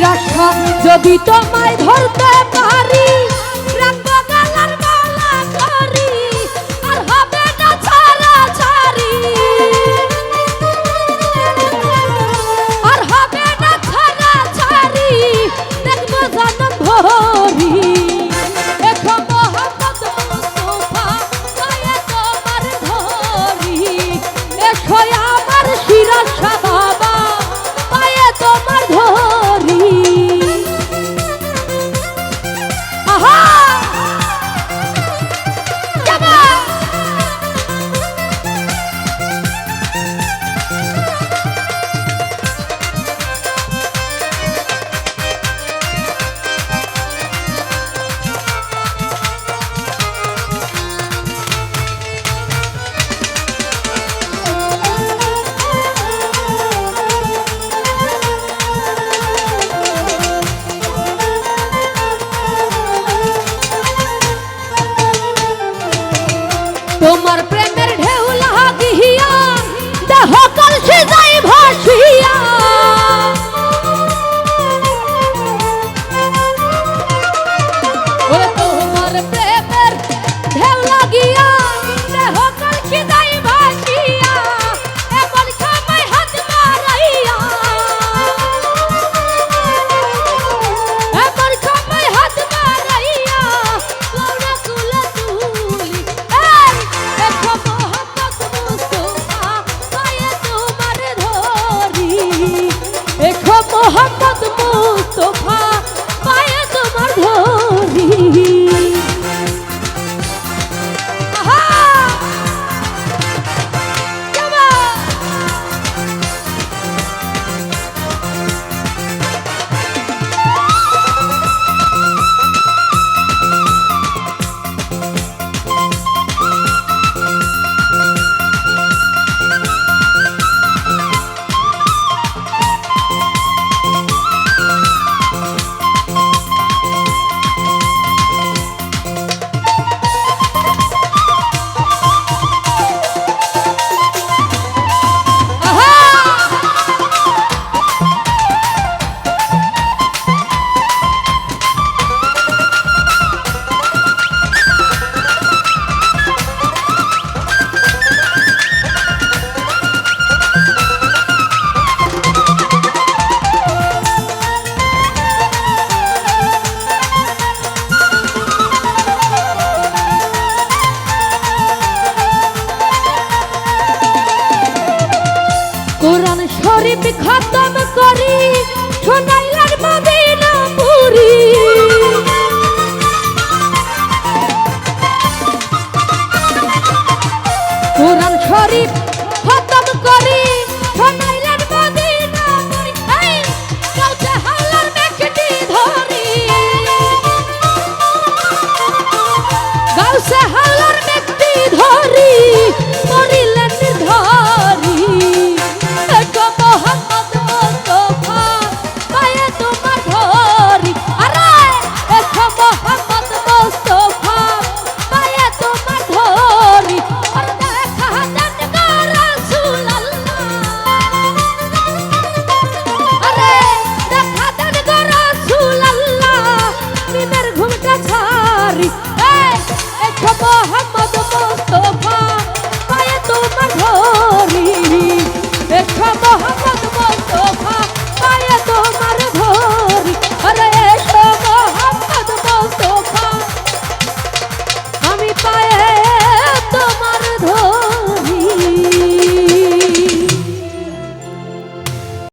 শিরাশা যদি তোমায় ধরতে পারি রাখবো গলার মালা করি আর হবে না ছাড়াছাড়ি আর হবে না ছাড়াছাড়ি দেখবো জনম ভরি এখো মোহাম্মদ মুস্তাফা পায়ে তোমার ধরি এখো আমার শিরাশা বাবা পায়ে তোমার ধরি আহা যাবা তোমার প্রেমের ঢেউ লাগিয়া দেহ কলসি যাই ভাসিয়া ওরে তোমার প্রেমের ঢেউ লাগিয়া দেহ কলসি যাই ভাসিয়া এমন সময় হাত মারাইয়া এমন সময় হাত মারাইয়া লৌরা কুলা তুলি দেখো মোহাম্মদ মুস্তাফা পায়ে তোমার ধরি দেখো মোহাম্মদ মুস্তাফা পায়ে তোমার ধরি আহা যাবা কোরআন শরীফ খতম করি শোনাইলার মদিনা পুরি কোরআন শরীফ